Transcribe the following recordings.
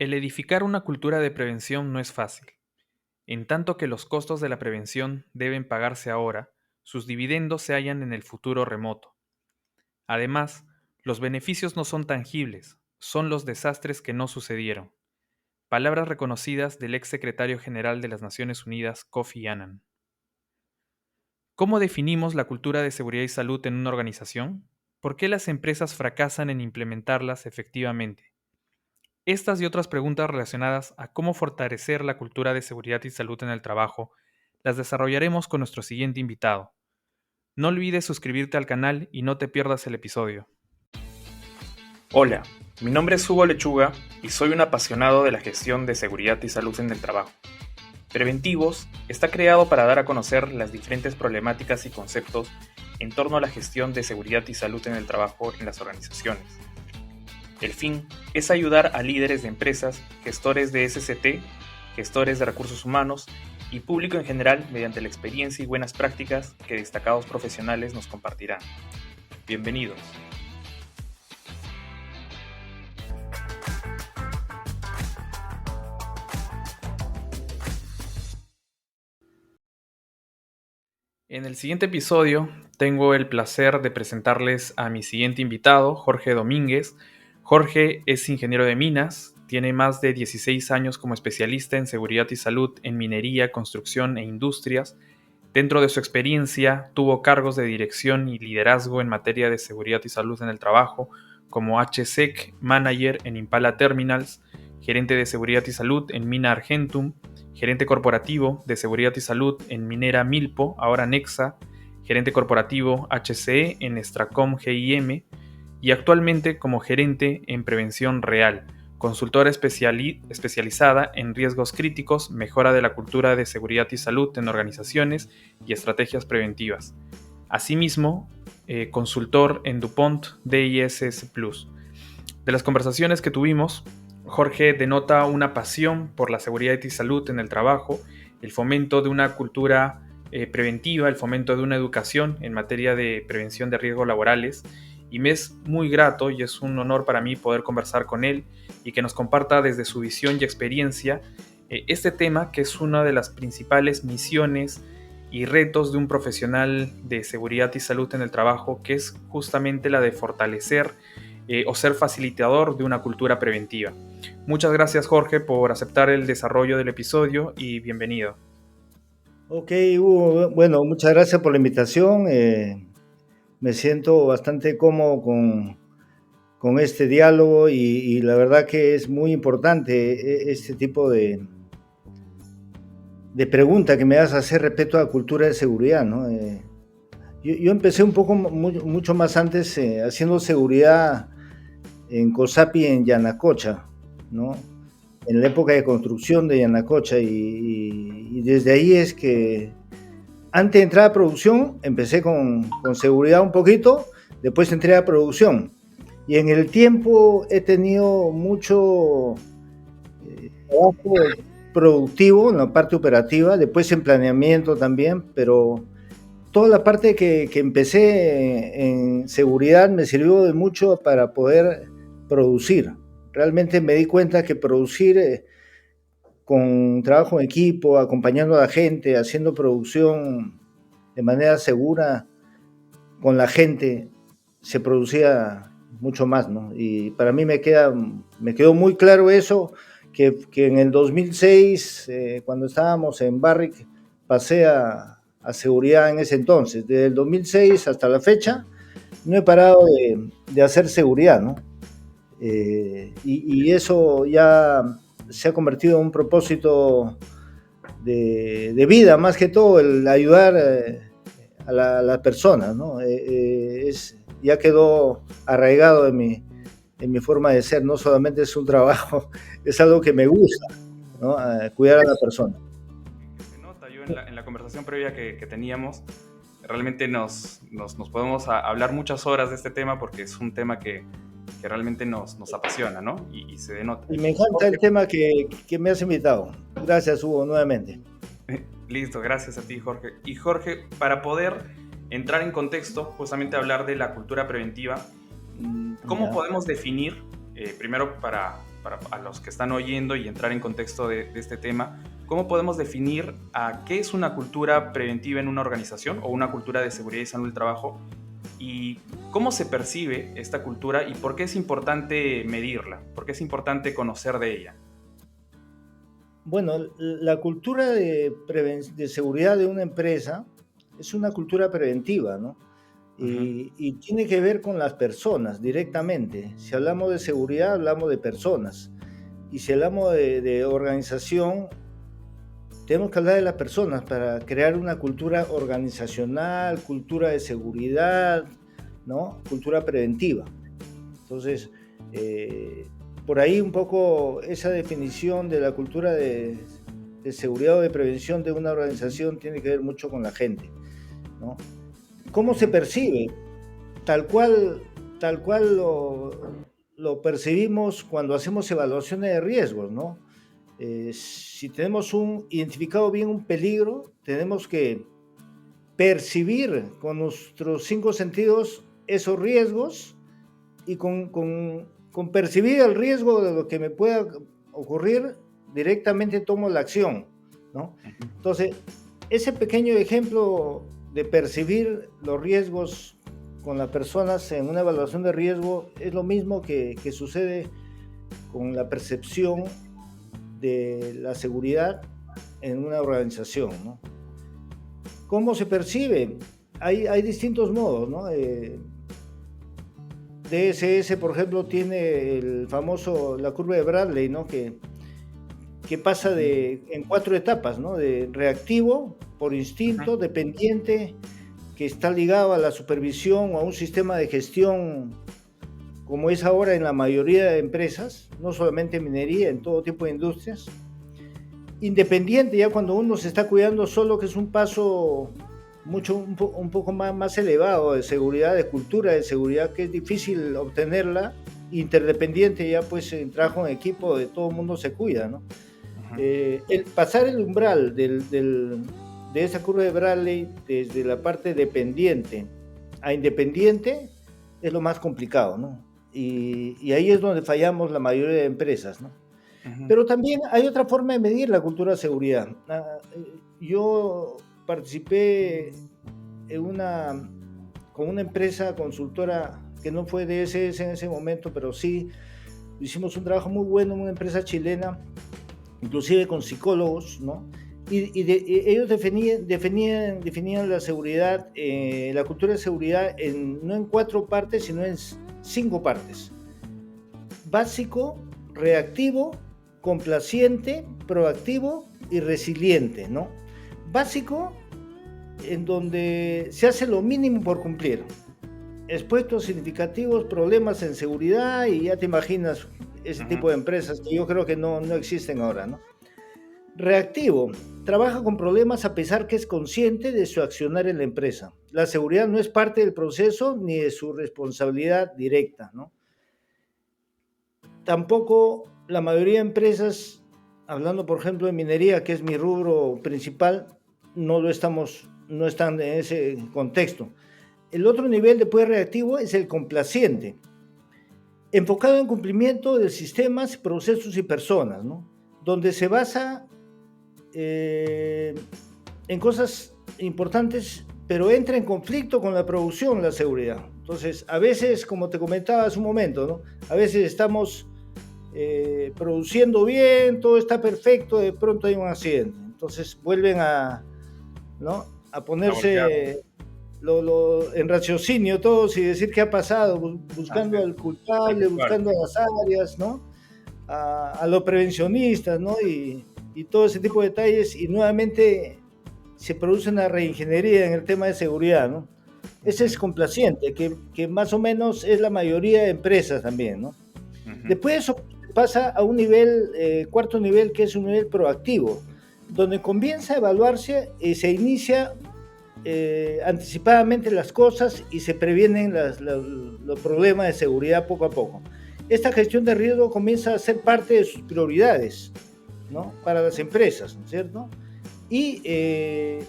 El edificar una cultura de prevención no es fácil. En tanto que los costos de la prevención deben pagarse ahora, sus dividendos se hallan en el futuro remoto. Además, los beneficios no son tangibles, son los desastres que no sucedieron. Palabras reconocidas del ex secretario general de las Naciones Unidas, Kofi Annan. ¿Cómo definimos la cultura de seguridad y salud en una organización? ¿Por qué las empresas fracasan en implementarlas efectivamente? Estas y otras preguntas relacionadas a cómo fortalecer la cultura de seguridad y salud en el trabajo las desarrollaremos con nuestro siguiente invitado. No olvides suscribirte al canal y no te pierdas el episodio. Hola, mi nombre es Hugo Lechuga y soy un apasionado de la gestión de seguridad y salud en el trabajo. Preventivos está creado para dar a conocer las diferentes problemáticas y conceptos en torno a la gestión de seguridad y salud en el trabajo en las organizaciones. El fin es ayudar a líderes de empresas, gestores de SCT, gestores de recursos humanos y público en general mediante la experiencia y buenas prácticas que destacados profesionales nos compartirán. Bienvenidos. En el siguiente episodio tengo el placer de presentarles a mi siguiente invitado, Jorge Domínguez. Jorge es ingeniero de minas, tiene más de 16 años como especialista en seguridad y salud en minería, construcción e industrias. Dentro de su experiencia, tuvo cargos de dirección y liderazgo en materia de seguridad y salud en el trabajo, como HSEC Manager en Impala Terminals, gerente de seguridad y salud en Mina Argentum, gerente corporativo de seguridad y salud en Minera Milpo, ahora Nexa, gerente corporativo HCE en Stracom GIM y actualmente como gerente en prevención real, consultora especializada en riesgos críticos, mejora de la cultura de seguridad y salud en organizaciones y estrategias preventivas. Asimismo, consultor en DuPont DISS Plus. De las conversaciones que tuvimos, Jorge denota una pasión por la seguridad y salud en el trabajo, el fomento de una cultura preventiva, el fomento de una educación en materia de prevención de riesgos laborales, y me es muy grato y es un honor para mí poder conversar con él y que nos comparta desde su visión y experiencia este tema que es una de las principales misiones y retos de un profesional de seguridad y salud en el trabajo, que es justamente la de fortalecer o ser facilitador de una cultura preventiva. Muchas gracias, Jorge, por aceptar el desarrollo del episodio y bienvenido. Ok, Hugo, bueno, muchas gracias por la invitación. Me siento bastante cómodo con este diálogo y la verdad que es muy importante este tipo de pregunta que me das a hacer respecto a la cultura de seguridad, ¿no? Yo empecé un poco, mucho más antes haciendo seguridad en COSAPI en Yanacocha, ¿no? En la época de construcción de Yanacocha y desde ahí es que antes de entrar a producción, empecé con seguridad un poquito, después entré a producción. Y en el tiempo he tenido mucho trabajo productivo en la parte operativa, después en planeamiento también, pero toda la parte que empecé en seguridad me sirvió de mucho para poder producir. Realmente me di cuenta que producir con trabajo en equipo, acompañando a la gente, haciendo producción de manera segura con la gente, se producía mucho más, ¿no? Y para mí me quedó muy claro eso, que en el 2006, cuando estábamos en Barrick, pasé a seguridad en ese entonces. Desde el 2006 hasta la fecha, no he parado de hacer seguridad, ¿no? Y eso ya se ha convertido en un propósito de vida, más que todo, el ayudar a la persona, ¿no? Ya quedó arraigado en mi forma de ser, no solamente es un trabajo, es algo que me gusta, ¿no? Cuidar a la persona. Se nota, yo en la conversación previa que teníamos, realmente nos podemos hablar muchas horas de este tema porque es un tema que realmente nos apasiona, ¿no? Y se denota. Y me encanta el tema que me has invitado. Gracias, Hugo, nuevamente. Listo, gracias a ti, Jorge. Y Jorge, para poder entrar en contexto, justamente hablar de la cultura preventiva, ¿cómo Ya. podemos definir primero para a los que están oyendo y entrar en contexto de este tema, ¿cómo podemos definir a qué es una cultura preventiva en una organización o una cultura de seguridad y salud del trabajo? ¿Y cómo se percibe esta cultura y por qué es importante medirla? ¿Por qué es importante conocer de ella? Bueno, la cultura de seguridad de una empresa es una cultura preventiva, ¿no? Ujú, Y tiene que ver con las personas directamente. Si hablamos de seguridad, hablamos de personas. Y si hablamos de organización, tenemos que hablar de las personas para crear una cultura organizacional, cultura de seguridad, ¿no? Cultura preventiva. Entonces, eh, por ahí un poco esa definición de la cultura de seguridad o de prevención de una organización tiene que ver mucho con la gente, ¿no? ¿Cómo se ujú, percibe? Tal cual, tal cual lo percibimos cuando hacemos evaluaciones de riesgos, ¿no? Si tenemos identificado bien un peligro, tenemos que percibir con nuestros 5 sentidos esos riesgos y con percibir el riesgo de lo que me pueda ocurrir, directamente tomo la acción, ¿no? ujú. Entonces, ese pequeño ejemplo de percibir los riesgos con las personas en una evaluación de riesgo es lo mismo que sucede con la percepción de la seguridad en una organización, ¿no? ¿Cómo se percibe? Hay distintos modos, ¿no? DSS, por ejemplo, tiene la curva de Bradley, ¿no? Que pasa Ujú, en 4 etapas, ¿no? De reactivo, por ujú, instinto, dependiente, que está ligado a la supervisión o a un sistema de gestión como es ahora en la mayoría de empresas, no solamente en minería, en todo tipo de industrias. Independiente, ya cuando uno se está cuidando solo, que es un paso un poco más elevado de seguridad, de cultura de seguridad, que es difícil obtenerla. Interdependiente, ya pues en trabajo en equipo, de todo el mundo se cuida, ¿no? ujú, El pasar el umbral de esa curva de Bradley desde la parte dependiente a independiente es lo más complicado, ¿no? Y ahí es donde fallamos la mayoría de empresas, ¿no? ujú. Pero también hay otra forma de medir la cultura de seguridad. Yo participé con una empresa consultora que no fue DSS en ese momento, pero sí hicimos un trabajo muy bueno en una empresa chilena, inclusive con psicólogos, ¿no? Y ellos definían la seguridad, la cultura de seguridad no en 4 partes, sino en 5 partes: básico, reactivo, complaciente, proactivo y resiliente, ¿no? Básico, en donde se hace lo mínimo por cumplir. Expuestos significativos problemas en seguridad, y ya te imaginas ese Ujú, tipo de empresas que yo creo que no existen ahora, ¿no? Reactivo, trabaja con problemas a pesar que es consciente de su accionar en la empresa. La seguridad no es parte del proceso ni de su responsabilidad directa, ¿no? Tampoco la mayoría de empresas, hablando por ejemplo de minería, que es mi rubro principal, no están en ese contexto. El otro nivel de poder reactivo es el complaciente, enfocado en cumplimiento de sistemas, procesos y personas, ¿no? Donde se basa eh, en cosas importantes, pero entra en conflicto con la producción, la seguridad. Entonces, a veces, como te comentaba hace un momento, ¿no? A veces estamos produciendo bien, todo está perfecto, de pronto hay un accidente. Entonces vuelven ¿no? A a voltear. ponerse en raciocinio todos y decir qué ha pasado, Así buscando es, al tal culpable, cual. buscando a las áreas, ¿no? A los prevencionistas, ¿no? Y todo ese tipo de detalles, y nuevamente se produce una reingeniería en el tema de seguridad, ¿no? Ese es Ujú, complaciente, que más o menos es la mayoría de empresas también, ¿no? ujú, Después eso pasa a un nivel, cuarto nivel, que es un nivel proactivo, donde comienza a evaluarse y se inicia anticipadamente las cosas y se previenen los problemas de seguridad poco a poco. Esta gestión de riesgo comienza a ser parte de sus prioridades, ¿no? Para las empresas, ¿no es cierto? Y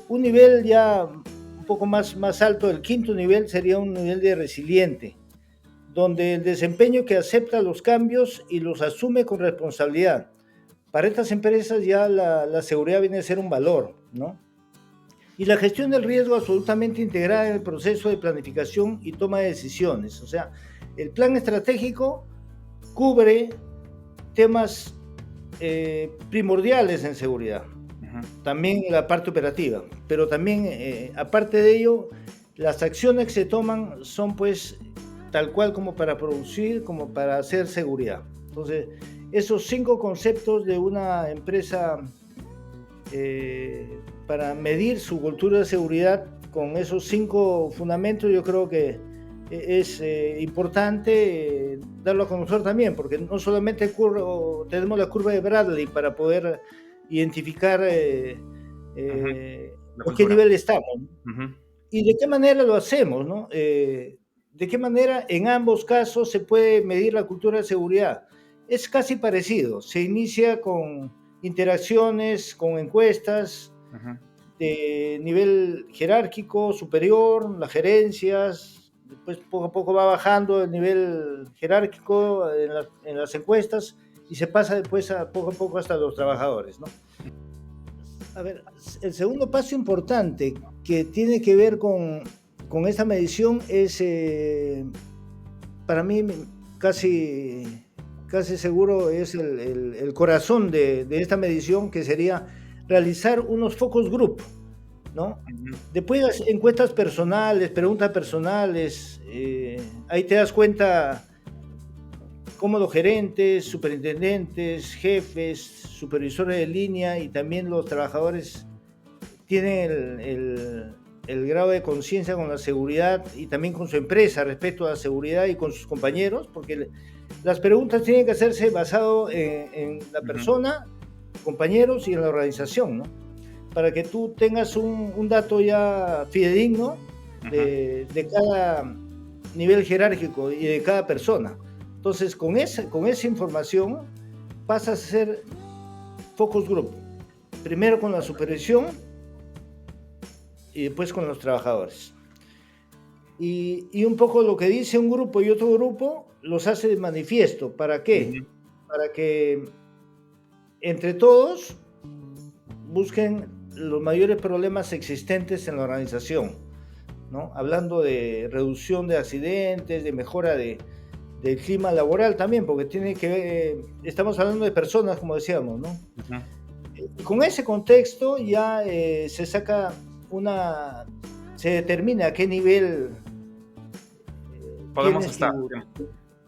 un nivel ya un poco más alto, el quinto nivel, sería un nivel de resiliente, donde el desempeño que acepta los cambios y los asume con responsabilidad. Para estas empresas ya la seguridad viene a ser un valor, ¿no? Y la gestión del riesgo absolutamente integrada en el proceso de planificación y toma de decisiones. O sea, el plan estratégico cubre temas primordiales en seguridad, también la parte operativa, pero también, aparte de ello, las acciones que se toman son pues tal cual como para producir, como para hacer seguridad. Entonces, esos 5 conceptos de una empresa para medir su cultura de seguridad con esos 5 fundamentos, yo creo que es importante darlo a conocer también, porque no solamente tenemos la curva de Bradley para poder identificar en qué nivel estamos, ¿no? Y de qué manera lo hacemos, ¿no? De qué manera en ambos casos se puede medir la cultura de seguridad. Es casi parecido, se inicia con interacciones, con encuestas de nivel jerárquico superior, las gerencias, después poco a poco va bajando el nivel jerárquico en las encuestas y se pasa después poco a poco hasta los trabajadores, ¿no? A ver, el segundo paso importante que tiene que ver con esta medición es, para mí, casi seguro es el corazón de esta medición, que sería realizar unos focus group, ¿no? Después las encuestas personales, preguntas personales, ahí te das cuenta cómo los gerentes, superintendentes, jefes, supervisores de línea y también los trabajadores tienen el grado de conciencia con la seguridad y también con su empresa respecto a la seguridad y con sus compañeros, porque las preguntas tienen que hacerse basado en la persona, compañeros y en la organización, ¿no? Para que tú tengas un dato ya fidedigno de cada nivel jerárquico y de cada persona. Entonces, con esa información pasas a hacer focus group. Primero con la supervisión y después con los trabajadores. Y un poco lo que dice un grupo y otro grupo los hace de manifiesto. ¿Para qué? Para que entre todos busquen los mayores problemas existentes en la organización, ¿no? Hablando de reducción de accidentes, de mejora del clima laboral también, porque tiene que ver, estamos hablando de personas, como decíamos, ¿no? Y con ese contexto ya se determina a qué nivel podemos estar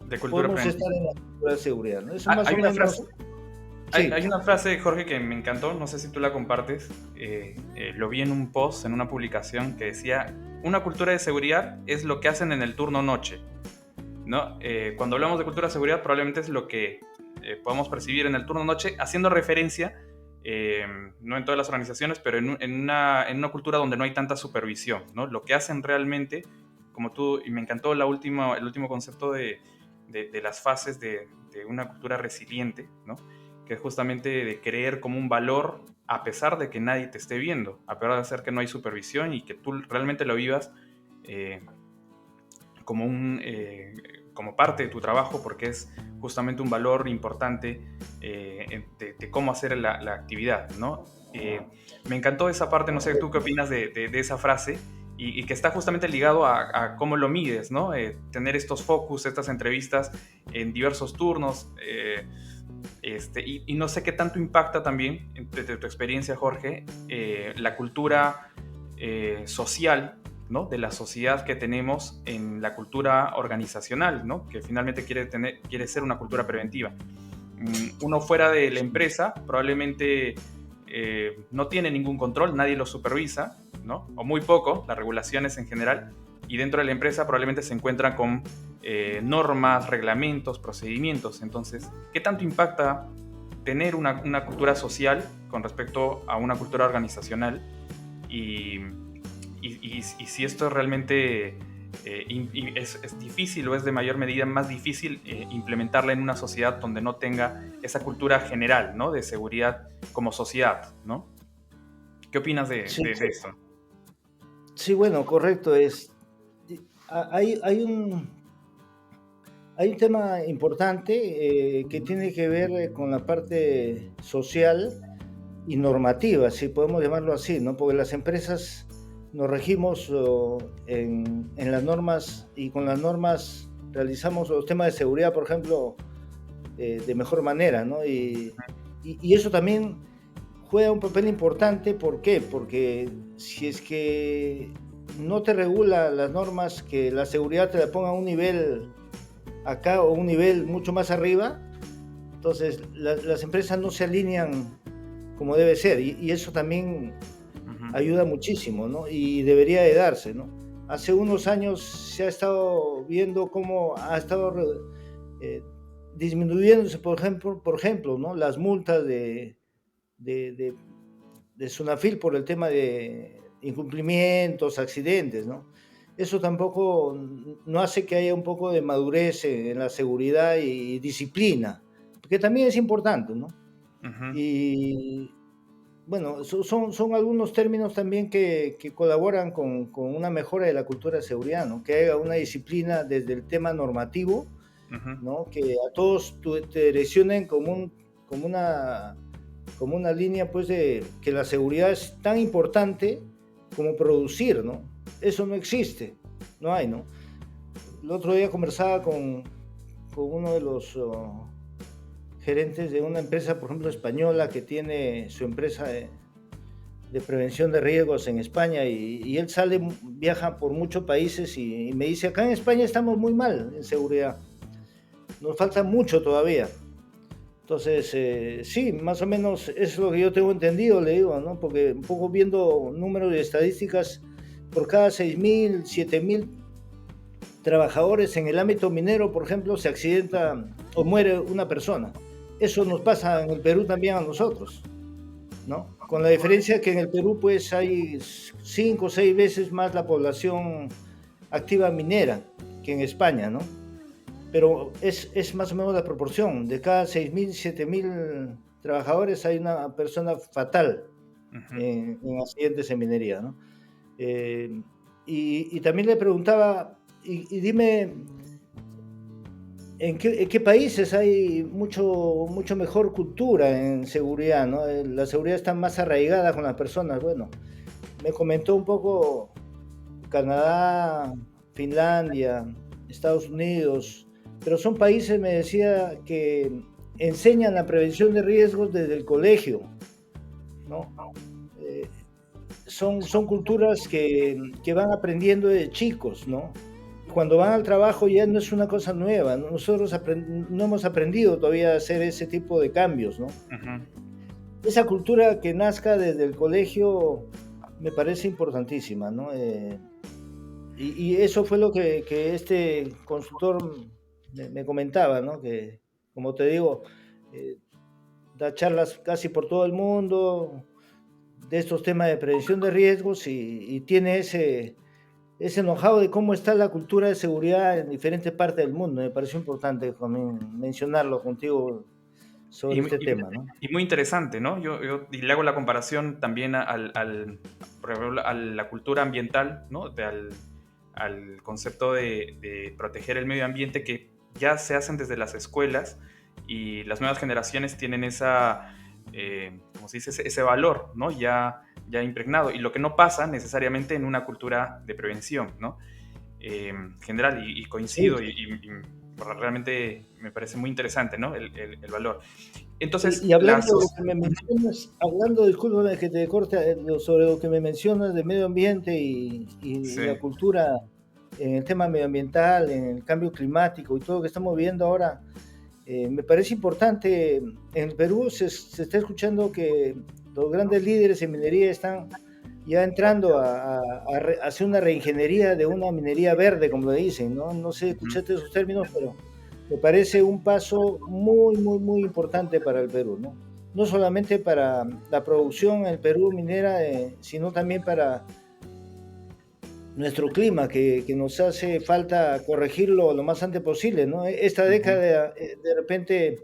de cultura podemos estar en la cultura de seguridad, ¿no? Eso más hay o una menos. Frase, sí. hay una frase, Jorge, que me encantó, no sé si tú la compartes, lo vi en un post, en una publicación que decía: una cultura de seguridad es lo que hacen en el turno noche, ¿no? Cuando hablamos de cultura de seguridad probablemente es lo que podemos percibir en el turno noche, haciendo referencia, no en todas las organizaciones, pero en una cultura donde no hay tanta supervisión, ¿no? Lo que hacen realmente, como tú, y me encantó el último concepto de las fases de una cultura resiliente, ¿no? Que es justamente de creer como un valor a pesar de que nadie te esté viendo, a pesar de ser que no hay supervisión y que tú realmente lo vivas como parte de tu trabajo, porque es justamente un valor importante de cómo hacer la actividad, ¿no? Me encantó esa parte, no sé tú qué opinas de esa frase, y que está justamente ligado a cómo lo mides, ¿no? Tener estos focus, estas entrevistas en diversos turnos, y no sé qué tanto impacta también, desde tu experiencia, Jorge, la cultura social, ¿no? De la sociedad que tenemos en la cultura organizacional, ¿no? Que finalmente quiere ser una cultura preventiva. Uno fuera de la empresa probablemente no tiene ningún control, nadie lo supervisa, ¿no? O muy poco, las regulaciones en general, y dentro de la empresa probablemente se encuentran con normas, reglamentos, procedimientos. Entonces, ¿qué tanto impacta tener una cultura social con respecto a una cultura organizacional? Y si esto realmente es difícil, o es de mayor medida más difícil implementarla en una sociedad donde no tenga esa cultura general, ¿no? De seguridad como sociedad, ¿no? ¿Qué opinas de esto? Sí, bueno, correcto. Hay Hay un tema importante que tiene que ver con la parte social y normativa, si podemos llamarlo así, ¿no? Porque las empresas nos regimos en las normas y con las normas realizamos los temas de seguridad, por ejemplo, de mejor manera, ¿no? Y eso también juega un papel importante, ¿por qué? Porque si es que no te regula las normas, que la seguridad te la ponga a un nivel acá o un nivel mucho más arriba, entonces las empresas no se alinean como debe ser y eso también Ujú. ayuda muchísimo, ¿no? Y debería de darse, ¿no? Hace unos años se ha estado viendo cómo ha estado eh, disminuyéndose, por ejemplo, ¿no? Las multas de, de, de Sunafil por el tema de incumplimientos, accidentes, ¿no? Eso tampoco no hace que haya un poco de madurez en la seguridad y disciplina, que también es importante, ¿no? Ujú. Y bueno, son algunos términos también que colaboran con una mejora de la cultura de seguridad, ¿no? Que haya una disciplina desde el tema normativo, Ujú. ¿no? Que a todos te direccionen como una línea, pues, de que la seguridad es tan importante como producir, ¿no? Eso no existe, no hay, ¿no? El otro día conversaba con uno de los gerentes de una empresa, por ejemplo, española, que tiene su empresa de prevención de riesgos en España y él viaja por muchos países y me dice, acá en España estamos muy mal en seguridad, nos falta mucho todavía. Entonces, sí, más o menos es lo que yo tengo entendido, le digo, ¿no? Porque un poco viendo números y estadísticas, por cada 6.000, 7.000 trabajadores en el ámbito minero, por ejemplo, se accidenta o muere una persona. Eso nos pasa en el Perú también a nosotros, ¿no? Con la diferencia que en el Perú pues hay 5 o 6 veces más la población activa minera que en España, ¿no? Pero es más o menos la proporción. De cada 6.000, 7.000 trabajadores hay una persona fatal Ujú. en accidentes en minería, ¿no? Eh, y también le preguntaba, y dime, en qué países hay mucho mejor cultura en seguridad, ¿no? La seguridad está más arraigada con las personas. Bueno, me comentó un poco Canadá, Finlandia, Estados Unidos, pero son países, me decía, que enseñan la prevención de riesgos desde el colegio, ¿no? Eh, son culturas que van aprendiendo de chicos, ¿no? Cuando van al trabajo ya no es una cosa nueva, ¿no? Nosotros no hemos aprendido todavía a hacer ese tipo de cambios, ¿no? Ujú. Esa cultura que nazca desde el colegio me parece importantísima, ¿no? Y eso fue lo que este consultor me comentaba, ¿no? Que, como te digo, eh, da charlas casi por todo el mundo de estos temas de prevención de riesgos y tiene ese know-how de cómo está la cultura de seguridad en diferentes partes del mundo. Me pareció importante también mencionarlo contigo Y, sobre este tema, ¿no? y muy interesante, ¿no? Y le hago la comparación también por ejemplo, a la cultura ambiental, ¿no? Al concepto de proteger el medio ambiente que ya se hacen desde las escuelas y las nuevas generaciones tienen como se dice, ese valor, ¿no? Ya impregnado. Y lo que no pasa necesariamente en una cultura de prevención, ¿no? General y Sí. coincido y realmente me parece muy interesante, ¿no? El valor. Entonces, Y hablando de lo que me mencionas, hablando, discúlpame que te corte, sobre lo que me mencionas de medio ambiente y Sí, la cultura en el tema medioambiental, en el cambio climático y todo lo que estamos viendo ahora, me parece importante. En el Perú se está escuchando que los grandes líderes en minería están ya entrando a hacer una reingeniería de una minería verde, como le dicen, ¿no? No sé, ujú, escuchaste esos términos, pero me parece un paso muy importante para el Perú, ¿no? No solamente para la producción en el Perú minera, sino también para nuestro clima, que nos hace falta corregirlo lo más antes posible, ¿no? Esta ujú. década de repente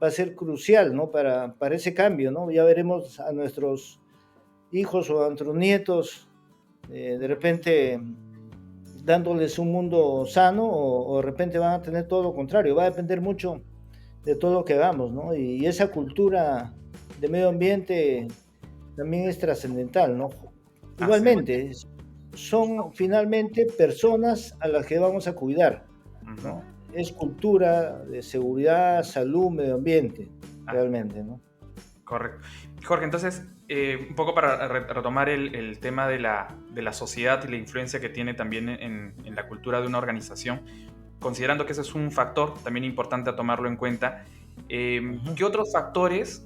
va a ser crucial, ¿no? Para ese cambio, ¿no? Ya veremos a nuestros hijos o a nuestros nietos de repente dándoles un mundo sano o de repente van a tener todo lo contrario. Va a depender mucho de todo lo que hagamos, ¿no? Y esa cultura de medio ambiente también es trascendental, ¿no? Así es. Igualmente, son finalmente personas a las que vamos a cuidar, Ujú. ¿no? Es cultura de seguridad, salud, medio ambiente, Ah, realmente, ¿no? correcto. Jorge, entonces, un poco para retomar el tema de la sociedad y la influencia que tiene también en la cultura de una organización, considerando que ese es un factor también importante a tomarlo en cuenta, Ujú. ¿qué otros factores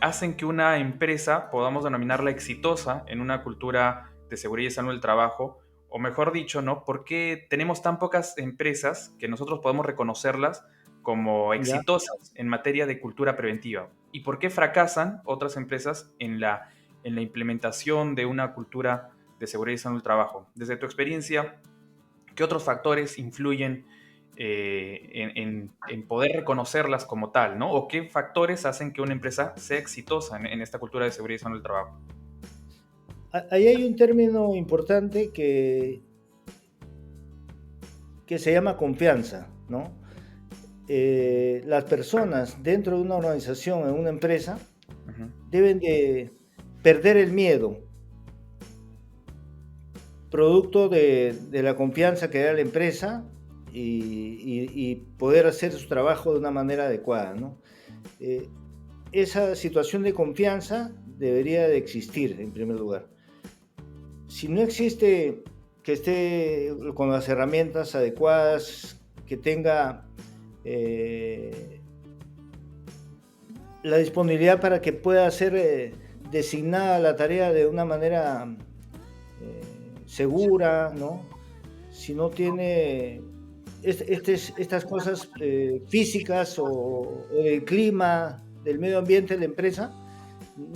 hacen que una empresa podamos denominarla exitosa en una cultura de seguridad y salud del trabajo? O mejor dicho, ¿no? ¿Por qué tenemos tan pocas empresas que nosotros podemos reconocerlas como Ya. exitosas en materia de cultura preventiva? ¿Y por qué fracasan otras empresas en la implementación de una cultura de seguridad y salud del trabajo? Desde tu experiencia, ¿qué otros factores influyen en poder reconocerlas como tal, ¿no? ¿O qué factores hacen que una empresa sea exitosa en esta cultura de seguridad y salud del trabajo? Ahí hay un término importante que se llama confianza, ¿no? Las personas dentro de una organización, en una empresa, Ujú. deben de perder el miedo, producto de la confianza que da la empresa y poder hacer su trabajo de una manera adecuada, ¿no? Eh, esa situación de confianza debería de existir en primer lugar. Si no existe que esté con las herramientas adecuadas, que tenga eh, la disponibilidad para que pueda ser designada la tarea de una manera segura, ¿no? Si no tiene estas cosas físicas o el clima, del medio ambiente de la empresa,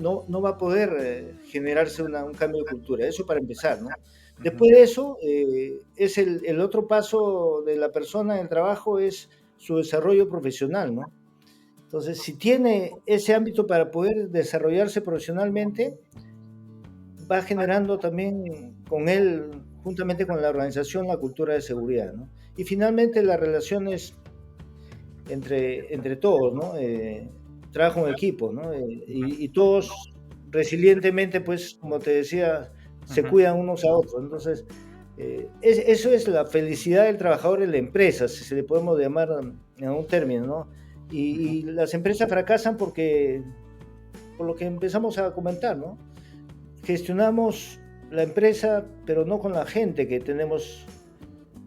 no va a poder generarse un cambio de cultura. Eso para empezar, ¿no? Ujú. Después de eso, es el otro paso de la persona en el trabajo es su desarrollo profesional, ¿no? Entonces, si tiene ese ámbito para poder desarrollarse profesionalmente, va generando también con él, juntamente con la organización, la cultura de seguridad, ¿no? Y finalmente las relaciones entre todos, ¿no? Trabajo en equipo, ¿no? Y todos resilientemente, pues, como te decía, se Ujú. cuidan unos a otros. Entonces, eso es la felicidad del trabajador en la empresa, si se le podemos llamar en un término, ¿no? Y las empresas fracasan por lo que empezamos a comentar, ¿no? Gestionamos la empresa, pero no con la gente que tenemos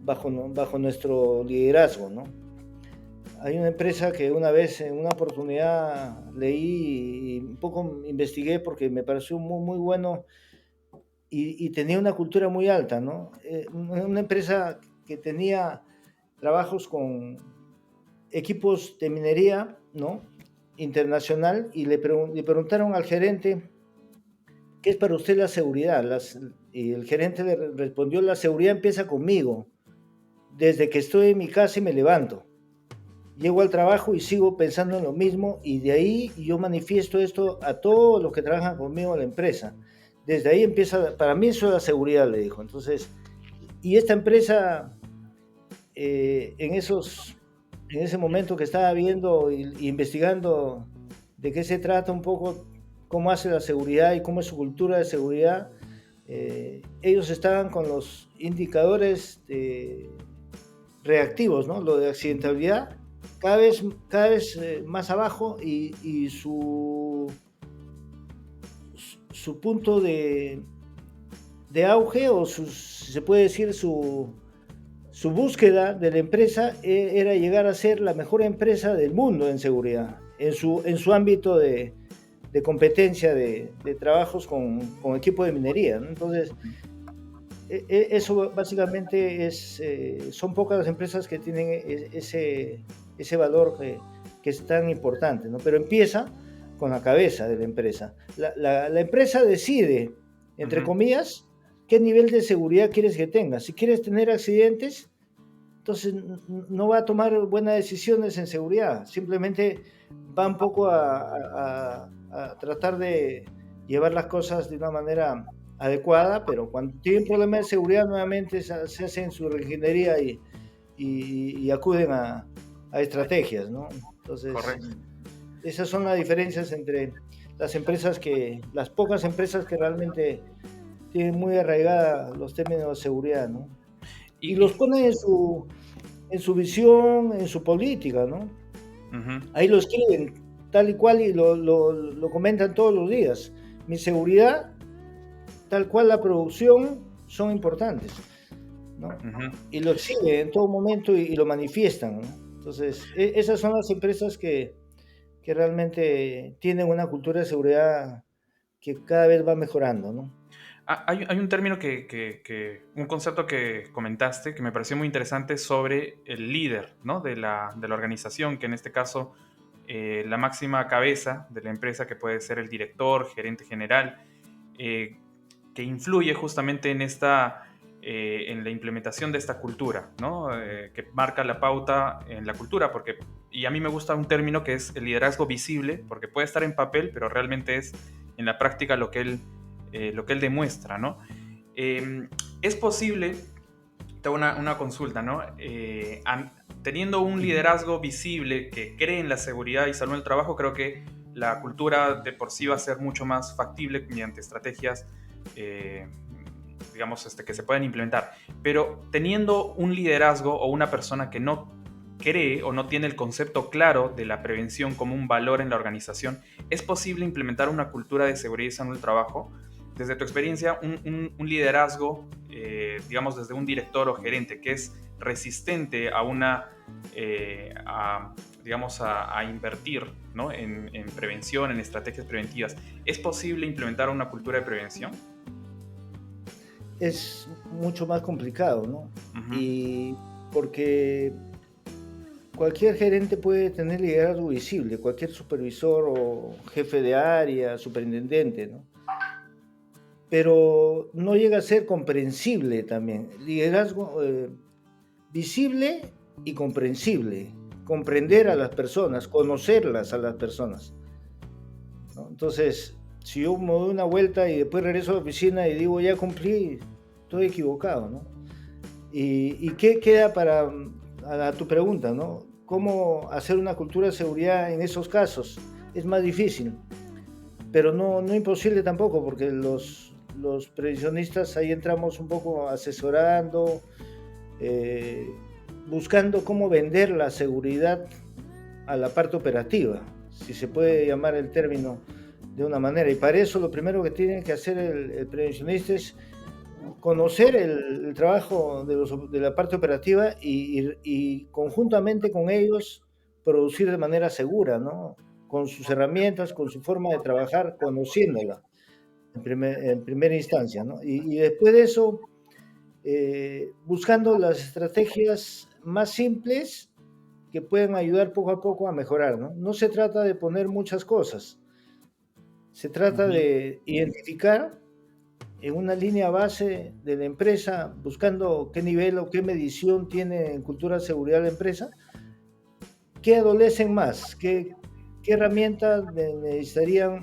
bajo nuestro liderazgo, ¿no? Hay una empresa que una vez, en una oportunidad, leí y un poco investigué porque me pareció muy bueno y tenía una cultura muy alta, ¿no? Una empresa que tenía trabajos con equipos de minería, ¿no? Internacional y le preguntaron al gerente, ¿qué es para usted la seguridad? Y el gerente le respondió, la seguridad empieza conmigo, desde que estoy en mi casa y me levanto. Llego al trabajo y sigo pensando en lo mismo y de ahí yo manifiesto esto a todos los que trabajan conmigo en la empresa. Desde ahí empieza, para mí eso es la seguridad, le dijo. Entonces, y esta empresa, en en ese momento que estaba viendo y investigando de qué se trata un poco, cómo hace la seguridad y cómo es su cultura de seguridad, ellos estaban con los indicadores reactivos, ¿no? Lo de accidentabilidad cada vez más abajo y su punto de auge o si se puede decir su búsqueda de la empresa era llegar a ser la mejor empresa del mundo en seguridad, en su ámbito de competencia de trabajos con equipo de minería, ¿no? Entonces, eso básicamente son pocas las empresas que tienen ese valor que es tan importante, ¿no? Pero empieza con la cabeza de la empresa. La empresa decide, entre Ujú. comillas, qué nivel de seguridad quieres que tenga. Si quieres tener accidentes, entonces no va a tomar buenas decisiones en seguridad. Simplemente va un poco a tratar de llevar las cosas de una manera adecuada, pero cuando tienen problemas de seguridad nuevamente se hacen su reingeniería y acuden a estrategias, ¿no? Entonces, Correcto. esas son las diferencias entre las pocas empresas que realmente tienen muy arraigada los términos de seguridad, ¿no? Y Y, los y- ponen en su visión, en su política, ¿no? Ujú, Ahí lo escriben tal y cual y lo comentan todos los días. Mi seguridad, tal cual la producción, son importantes, ¿no? ujú. Y lo exhiben en todo momento y lo manifiestan, ¿no? Entonces, esas son las empresas que realmente tienen una cultura de seguridad que cada vez va mejorando, ¿no? Hay un término un concepto que comentaste que me pareció muy interesante sobre el líder, ¿no? De la organización, que en este caso la máxima cabeza de la empresa, que puede ser el director, gerente general, eh, que influye justamente en la implementación de esta cultura, ¿no? Que marca la pauta en la cultura, y a mí me gusta un término que es el liderazgo visible, porque puede estar en papel, pero realmente es en la práctica lo que él demuestra, ¿no? Es posible, tengo una consulta, ¿no? Teniendo un liderazgo visible que cree en la seguridad y salud en el trabajo, creo que la cultura de por sí va a ser mucho más factible mediante estrategias, eh, digamos, que se pueden implementar. Pero teniendo un liderazgo o una persona que no cree o no tiene el concepto claro de la prevención como un valor en la organización, ¿es posible implementar una cultura de seguridad y salud en el trabajo? Desde tu experiencia, un liderazgo, digamos, desde un director o gerente que es resistente digamos, a invertir, ¿no? en prevención, en estrategias preventivas, ¿es posible implementar una cultura de prevención? Es mucho más complicado, ¿no? Ujú, Y porque cualquier gerente puede tener liderazgo visible, cualquier supervisor o jefe de área, superintendente, ¿no? Pero no llega a ser comprensible también. Liderazgo visible y comprensible. Comprender a las personas, conocerlas a las personas, ¿no? Entonces, si yo me doy una vuelta y después regreso a la oficina y digo, ya cumplí, estoy equivocado, ¿no? ¿Y qué queda a tu pregunta, ¿no? ¿Cómo hacer una cultura de seguridad en esos casos? Es más difícil, pero no imposible tampoco, porque los previsionistas ahí entramos un poco asesorando, eh, buscando cómo vender la seguridad a la parte operativa, si se puede llamar el término de una manera. Y para eso lo primero que tiene que hacer el prevencionista es conocer el trabajo de la parte operativa y conjuntamente con ellos producir de manera segura, ¿no? Con sus herramientas, con su forma de trabajar, conociéndola en primera instancia, ¿no? Y después de eso, buscando las estrategias más simples que pueden ayudar poco a poco a mejorar, ¿no? No se trata de poner muchas cosas, se trata ujú. de identificar en una línea base de la empresa, buscando qué nivel o qué medición tiene en cultura de seguridad la empresa, qué adolecen más, qué herramientas necesitarían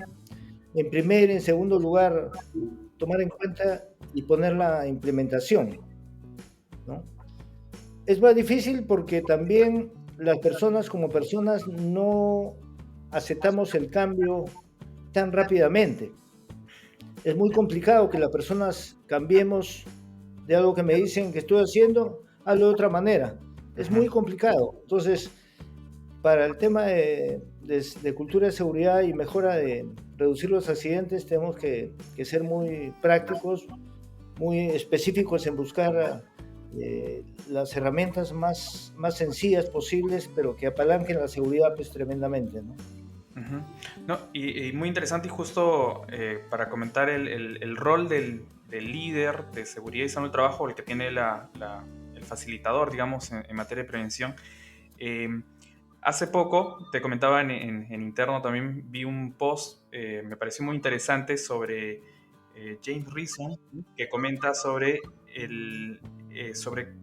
en primer y en segundo lugar tomar en cuenta y poner la implementación, ¿no? Es más difícil porque también las personas como personas no aceptamos el cambio tan rápidamente. Es muy complicado que las personas cambiemos de algo que me dicen que estoy haciendo, hazlo de otra manera. Es Ujú, muy complicado. Entonces, para el tema de cultura de seguridad y mejora de reducir los accidentes, tenemos que ser muy prácticos, muy específicos en buscar las herramientas más sencillas posibles, pero que apalanquen la seguridad pues tremendamente, ¿no? ujú. No, y muy interesante y justo para comentar el rol del líder de seguridad y salud del trabajo, el que tiene el facilitador, digamos, en materia de prevención. Eh, Hace poco, te comentaba en interno, también vi un post, me pareció muy interesante, sobre James Reason, que comenta sobre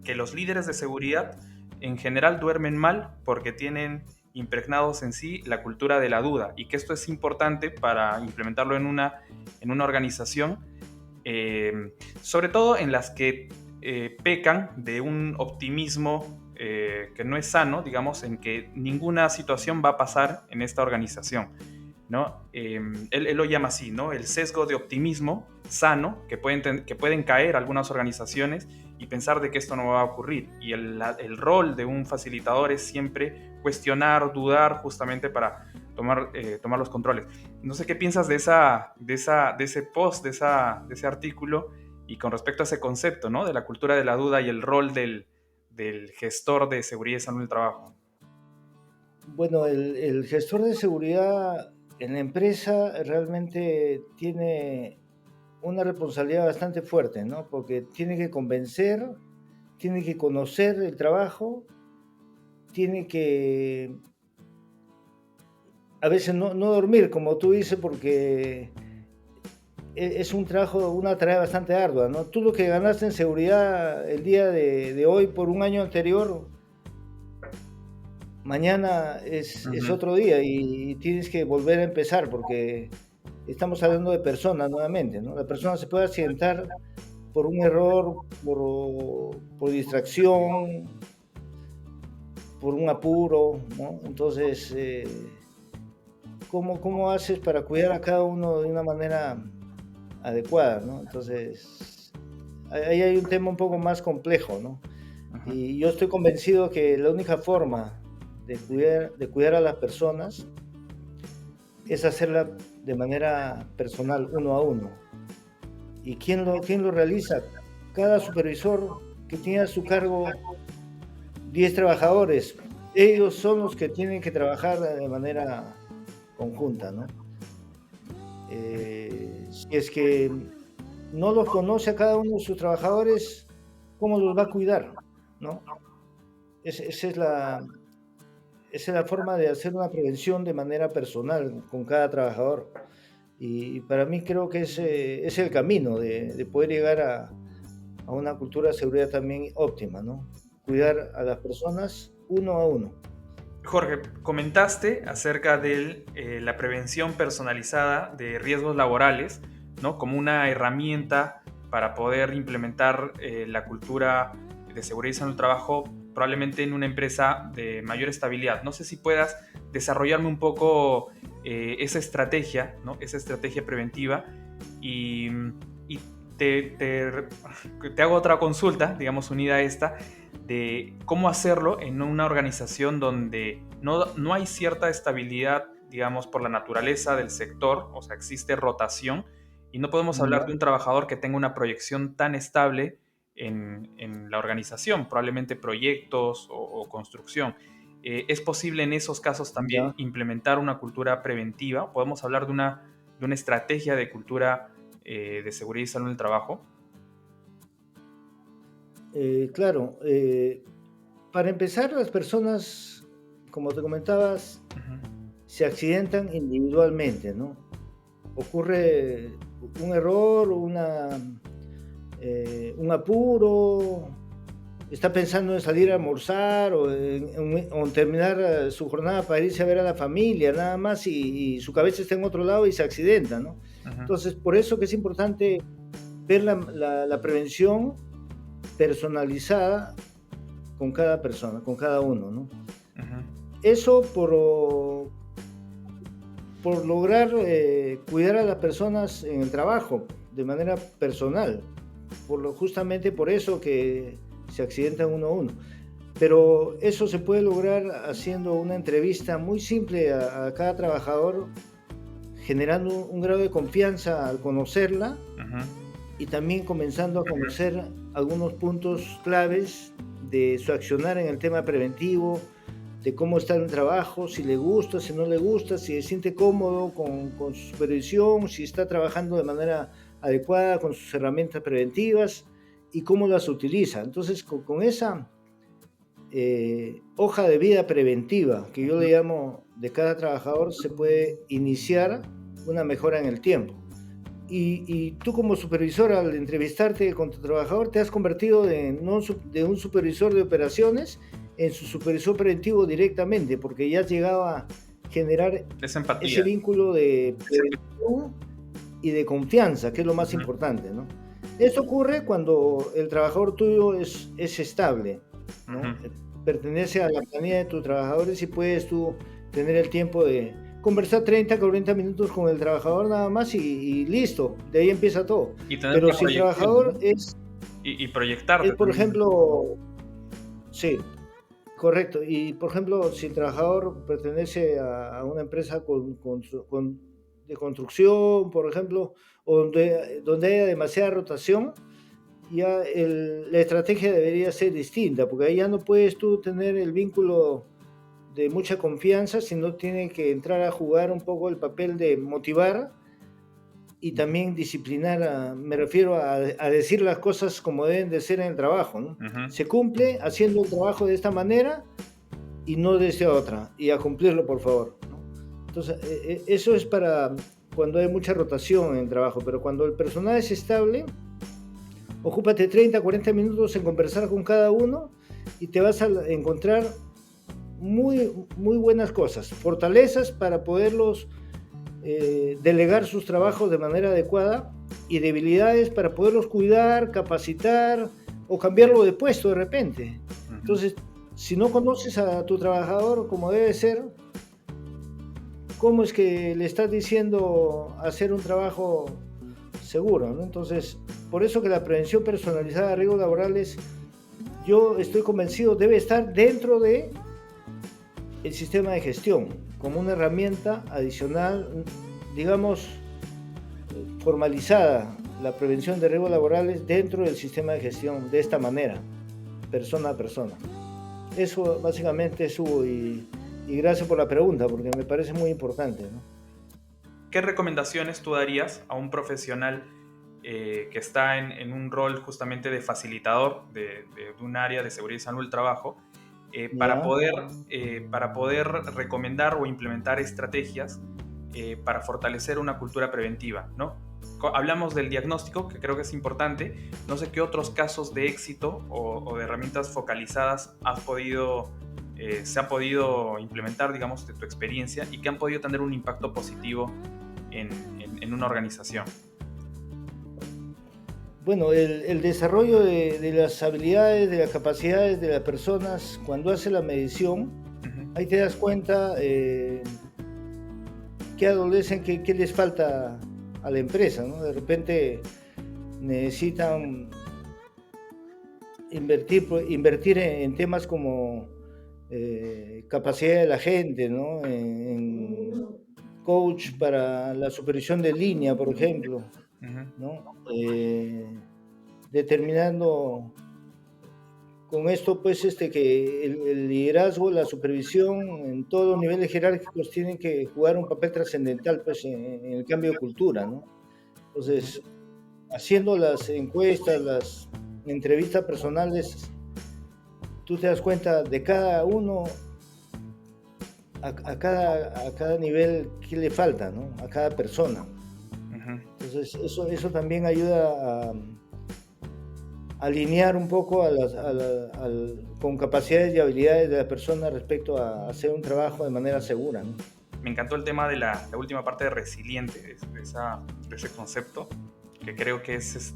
que los líderes de seguridad en general duermen mal porque tienen impregnados en sí la cultura de la duda, y que esto es importante para implementarlo en una organización, sobre todo en las que pecan de un optimismo que no es sano, digamos, en que ninguna situación va a pasar en esta organización, ¿no? Él lo llama así, ¿no? El sesgo de optimismo sano que pueden caer algunas organizaciones y pensar de que esto no va a ocurrir. Y el rol de un facilitador es siempre cuestionar, dudar, justamente para tomar los controles. No sé qué piensas de ese post, de ese artículo, y con respecto a ese concepto, ¿no? De la cultura de la duda y el rol del gestor de seguridad y salud del trabajo. Bueno, el gestor de seguridad en la empresa realmente tiene una responsabilidad bastante fuerte, ¿no? Porque tiene que convencer, tiene que conocer el trabajo, tiene que a veces no dormir, como tú dices, porque es un trabajo, una tarea bastante ardua, ¿no? Tú lo que ganaste en seguridad el día de hoy por un año anterior, mañana es Ujú. otro día y tienes que volver a empezar porque estamos hablando de personas nuevamente, ¿no? La persona se puede accidentar por un error, por distracción, por un apuro, ¿no? Entonces, ¿cómo haces para cuidar a cada uno de una manera adecuada, ¿no? Entonces, ahí hay un tema un poco más complejo, ¿no? Ujú. Y yo estoy convencido que la única forma de cuidar a las personas es hacerla de manera personal, uno a uno. ¿Y quién lo realiza? Cada supervisor que tiene a su cargo 10 trabajadores, ellos son los que tienen que trabajar de manera conjunta, ¿no? Si es que no los conoce a cada uno de sus trabajadores, ¿cómo los va a cuidar? ¿No? Esa es la forma de hacer una prevención de manera personal con cada trabajador. Y para mí creo que ese es el camino de poder llegar a una cultura de seguridad también óptima, ¿no? Cuidar a las personas uno a uno. Jorge, comentaste acerca de la prevención personalizada de riesgos laborales, ¿no? Como una herramienta para poder implementar la cultura de seguridad y salud en el trabajo, probablemente en una empresa de mayor estabilidad. No sé si puedas desarrollarme un poco esa estrategia, ¿no? Esa estrategia preventiva y, y te, te, te hago otra consulta, digamos, unida a esta, de cómo hacerlo en una organización donde no hay cierta estabilidad, digamos, por la naturaleza del sector, o sea, existe rotación, y no podemos hablar ¿Ya? de un trabajador que tenga una proyección tan estable en la organización, probablemente proyectos o construcción. ¿Es posible en esos casos también ¿Ya? implementar una cultura preventiva? ¿Podemos hablar de una estrategia de cultura de seguridad y salud en el trabajo? Claro, para empezar, las personas, como te comentabas, Ujú. se accidentan individualmente, ¿no? Ocurre un error, un apuro, está pensando en salir a almorzar o en terminar su jornada para irse a ver a la familia, nada más, y su cabeza está en otro lado y se accidenta, ¿no? Ujú. Entonces, por eso que es importante ver la prevención personalizada con cada persona, con cada uno, ¿no? Ujú. Eso por lograr cuidar a las personas en el trabajo de manera personal, justamente por eso que se accidentan uno a uno. Pero eso se puede lograr haciendo una entrevista muy simple a cada trabajador, generando un grado de confianza al conocerla Ujú. y también comenzando a conocer algunos puntos claves de su accionar en el tema preventivo, de cómo está en el trabajo, si le gusta, si no le gusta, si se siente cómodo con su supervisión, si está trabajando de manera adecuada con sus herramientas preventivas y cómo las utiliza. Entonces, con esa hoja de vida preventiva, que yo le llamo de cada trabajador, se puede iniciar una mejora en el tiempo. Y tú como supervisor, al entrevistarte con tu trabajador, te has convertido de un supervisor de operaciones en su supervisor preventivo directamente, porque ya has llegado a generar Es ese empatía. vínculo de prevención y de confianza, que es lo más Ujú. importante, ¿no? Esto ocurre cuando el trabajador tuyo es estable, ¿no? Ujú. Pertenece a la planilla de tus trabajadores y puedes tú tener el tiempo de conversar 30, 40 minutos con el trabajador nada más y listo, de ahí empieza todo. Y tener Pero una si el proyección, trabajador ¿no? Y es proyectarte por también. ejemplo, sí, correcto. Y por ejemplo, si el trabajador pertenece a una empresa de construcción, por ejemplo, o donde haya demasiada rotación, ya la estrategia debería ser distinta, porque ahí ya no puedes tú tener el vínculo de mucha confianza, sino tiene que entrar a jugar un poco el papel de motivar y también disciplinar, me refiero a decir las cosas como deben de ser en el trabajo, ¿no? Ujú. Se cumple haciendo el trabajo de esta manera y no de esta otra, y a cumplirlo, por favor, ¿no? Entonces, eso es para cuando hay mucha rotación en el trabajo, pero cuando el personal es estable, ocúpate 30, 40 minutos en conversar con cada uno y te vas a encontrar muy buenas cosas, fortalezas para poderlos delegar sus trabajos de manera adecuada y debilidades para poderlos cuidar, capacitar o cambiarlo de puesto de repente. Ujú. Entonces, si no conoces a tu trabajador como debe ser, ¿cómo es que le estás diciendo hacer un trabajo seguro, ¿no? Entonces, por eso que la prevención personalizada de riesgos laborales, yo estoy convencido, debe estar dentro de el sistema de gestión, como una herramienta adicional, digamos, formalizada, la prevención de riesgos laborales dentro del sistema de gestión, de esta manera, persona a persona. Eso básicamente es Hugo, y gracias por la pregunta, porque me parece muy importante, ¿no? ¿Qué recomendaciones tú darías a un profesional que está en un rol justamente de facilitador de un área de seguridad y salud del trabajo Ya, para poder recomendar o implementar estrategias para fortalecer una cultura preventiva, ¿no? Hablamos del diagnóstico, que creo que es importante. No sé qué otros casos de éxito o de herramientas focalizadas se han podido implementar, digamos, de tu experiencia y que han podido tener un impacto positivo en, en una organización. bueno, el desarrollo de las habilidades, de las capacidades de las personas, cuando hace la medición, Ujú. ahí te das cuenta qué adolecen, qué les falta a la empresa, ¿no? De repente necesitan invertir en temas como capacidad de la gente, ¿no? Coach para la supervisión de línea, por ejemplo, Ujú. ¿no? Determinando con esto, pues, que el liderazgo, la supervisión en todos los niveles jerárquicos tienen que jugar un papel trascendental, pues, en el cambio de cultura, ¿no? Entonces, haciendo las encuestas, las entrevistas personales, tú te das cuenta de cada uno, a cada nivel, qué le falta, ¿no? A cada persona. Ujú. Entonces, eso también ayuda a alinear un poco con capacidades y habilidades de la persona respecto a hacer un trabajo de manera segura, ¿no? Me encantó el tema de la última parte de resiliente, de ese concepto, que creo que es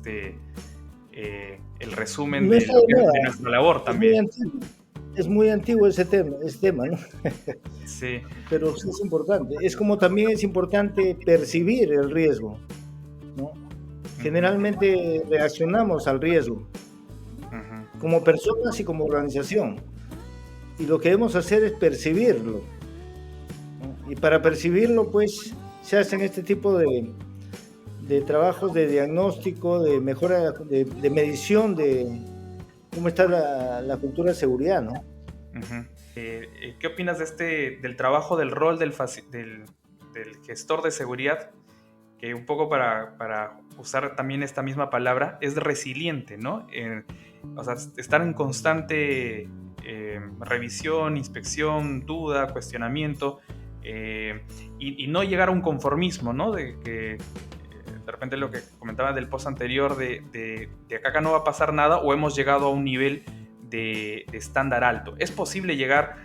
el resumen No de está lo de que es moda, de nuestra labor es muy también. antiguo, es muy antiguo ese tema, ¿no? Sí. Pero sí es importante. Es como también es importante percibir el riesgo, ¿no? Ujú. Generalmente reaccionamos al riesgo, Ujú. como personas y como organización, y lo que debemos hacer es percibirlo, ¿no? Y para percibirlo, pues, se hacen este tipo de trabajos de diagnóstico, de mejora, de medición de cómo está la cultura de seguridad, ¿no? Ujú. ¿Qué opinas de del trabajo, del rol del gestor de seguridad? Que un poco para usar también esta misma palabra, es resiliente, ¿no? O sea, estar en constante revisión, inspección, duda, cuestionamiento, y no llegar a un conformismo, ¿no? De que de repente lo que comentaba del post anterior, de acá no va a pasar nada o hemos llegado a un nivel de estándar alto. Es posible llegar,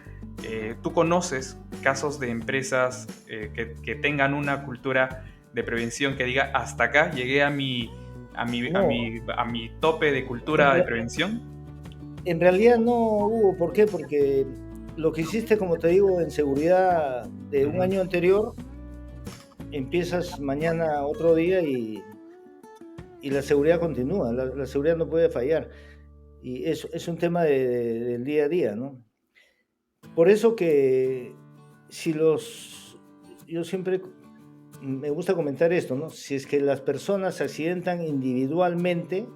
tú conoces casos de empresas que tengan una cultura de prevención que diga hasta acá llegué No, a mi tope de en, cultura de re- prevención? en realidad no hubo. ¿Por qué? Porque lo que hiciste, como te digo, en seguridad de un Ujú, año anterior, empiezas mañana otro día y la seguridad continúa, la seguridad no puede fallar. Y eso es un tema del día a día, ¿no? Por eso que si los, yo siempre me gusta comentar esto, ¿no? Si es que las personas se accidentan individualmente,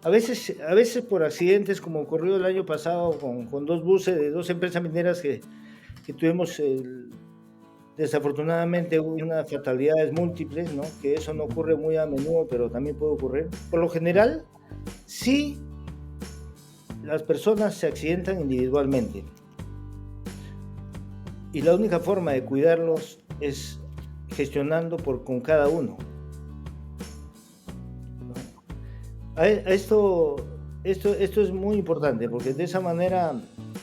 a veces por accidentes, como ocurrió el año pasado con dos buses de dos empresas mineras que tuvimos desafortunadamente unas fatalidades múltiples, ¿no? Que eso no ocurre muy a menudo, pero también puede ocurrir. Por lo general, sí, las personas se accidentan individualmente y la única forma de cuidarlos es gestionando con cada uno, ¿no? Esto es muy importante porque de esa manera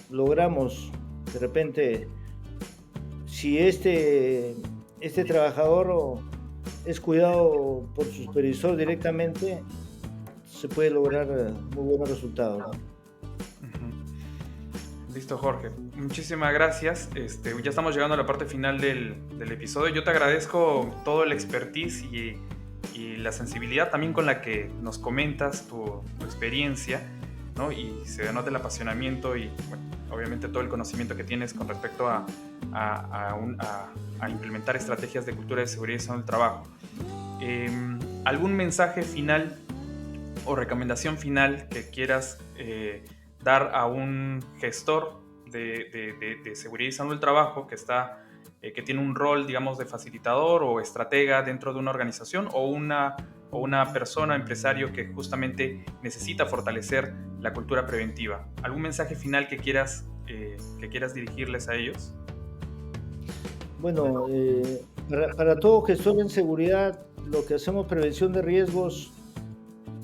logramos de repente, si este trabajador es cuidado por su supervisor directamente, se puede lograr muy buenos resultados, ¿no? ujú. Listo, Jorge. Muchísimas gracias. Ya estamos llegando a la parte final del episodio. Yo te agradezco todo el expertise y la sensibilidad también con la que nos comentas tu experiencia, ¿no? Y se denota el apasionamiento y, bueno, obviamente todo el conocimiento que tienes con respecto a implementar estrategias de cultura de seguridad y salud del trabajo. ¿Algún mensaje final o recomendación final que quieras dar a un gestor de seguridad y salud del trabajo que tiene un rol, digamos, de facilitador o estratega dentro de una organización o una persona, empresario que justamente necesita fortalecer la cultura preventiva? ¿Algún mensaje final que quieras dirigirles a ellos? Bueno, para todo gestor en seguridad, lo que hacemos prevención de riesgos,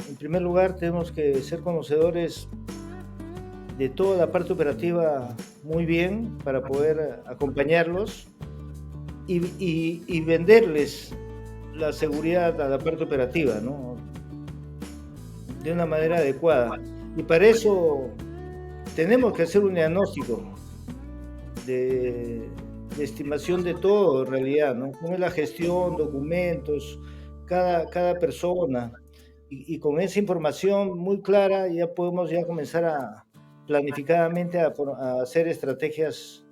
en primer lugar tenemos que ser conocedores de toda la parte operativa muy bien para poder acompañarlos y venderles la seguridad a la parte operativa, ¿no? De una manera adecuada. Y para eso tenemos que hacer un diagnóstico de, de estimación de todo, en realidad, ¿no? Cómo es la gestión, documentos, cada persona. Y con esa información muy clara ya podemos ya comenzar a planificadamente a hacer estrategias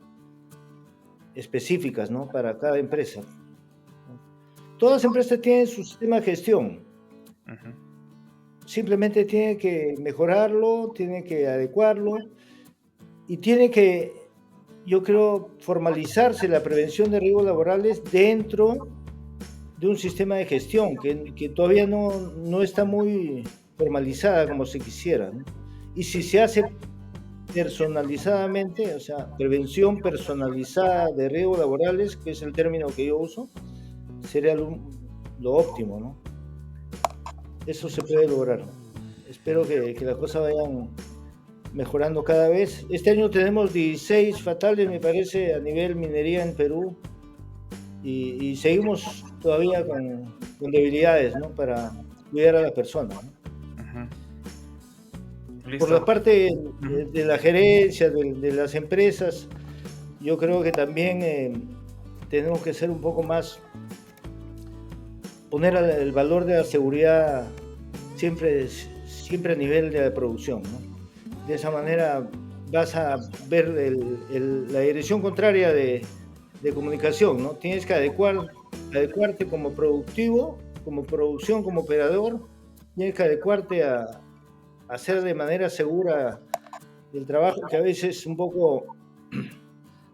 específicas, ¿no? Para cada empresa. Todas las empresas tienen su sistema de gestión. Ujú. Simplemente tiene que mejorarlo, tiene que adecuarlo y tiene que, yo creo, formalizarse la prevención de riesgos laborales dentro de un sistema de gestión que todavía no está muy formalizada como se quisiera, ¿no? Y si se hace personalizadamente, o sea, prevención personalizada de riesgos laborales, que es el término que yo uso, sería lo óptimo, ¿no? Eso se puede lograr. Espero que las cosas vayan mejorando cada vez. Este año tenemos 16 fatales, me parece, a nivel minería en Perú y seguimos todavía con debilidades, ¿no? Para cuidar a las personas, ¿no? Ujú. Por Listo. la parte Ujú. de la gerencia, de las empresas, yo creo que también tenemos que ser un poco más, poner el valor de la seguridad siempre a nivel de la producción, ¿no? De esa manera vas a ver la dirección contraria de comunicación, ¿no? Tienes que adecuarte como productivo, como producción, como operador, tienes que adecuarte a hacer de manera segura el trabajo que a veces un poco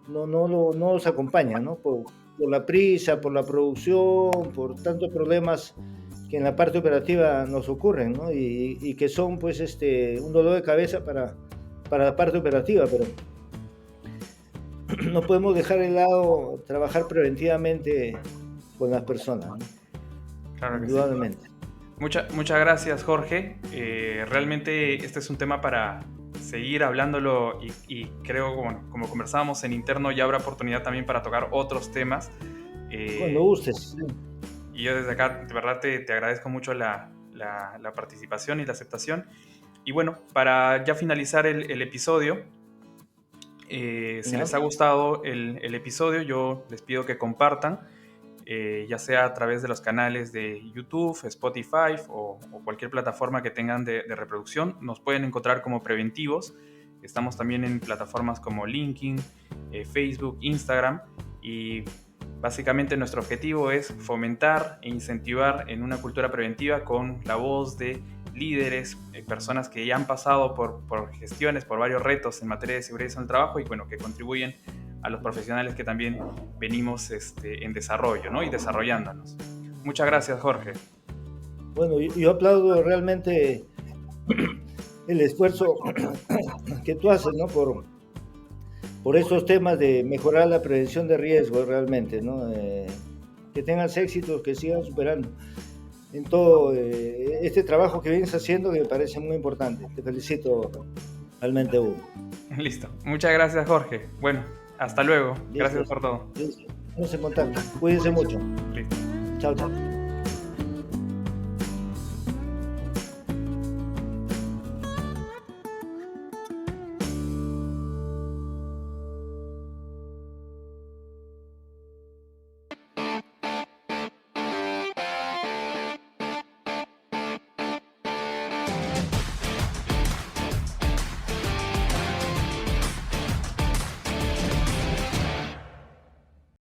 no los acompaña, ¿no? Por la prisa, por la producción, por tantos problemas que en la parte operativa nos ocurren, ¿no? Y que son, pues, un dolor de cabeza para la parte operativa, pero no podemos dejar de lado trabajar preventivamente con las personas, ¿no? Claro que sí. Indudablemente. Muchas gracias, Jorge. Realmente este es un tema para seguir hablándolo y creo, bueno, como conversábamos en interno, ya habrá oportunidad también para tocar otros temas. Cuando Eh, gustes. y yo desde acá, de verdad, te agradezco mucho la participación y la aceptación. Y bueno, para ya finalizar el episodio, si les ha gustado el episodio, yo les pido que compartan, ya sea a través de los canales de YouTube, Spotify o cualquier plataforma que tengan de reproducción. Nos pueden encontrar como Preventivos. Estamos también en plataformas como LinkedIn, Facebook, Instagram, y básicamente nuestro objetivo es fomentar e incentivar en una cultura preventiva con la voz de líderes, personas que ya han pasado por gestiones, por varios retos en materia de seguridad en el trabajo y bueno, que contribuyen a los profesionales que también venimos en desarrollo, ¿no? Y desarrollándonos. Muchas gracias, Jorge. Bueno, yo aplaudo realmente el esfuerzo que tú haces, ¿no? Por estos temas de mejorar la prevención de riesgos realmente, ¿no? Que tengas éxitos, que sigan superando en todo este trabajo que vienes haciendo, que me parece muy importante. Te felicito realmente, Hugo. Listo. Muchas gracias, Jorge. Bueno, hasta luego. Gracias por todo. Estamos en contacto. Cuídense mucho. Listo. Chao, chao.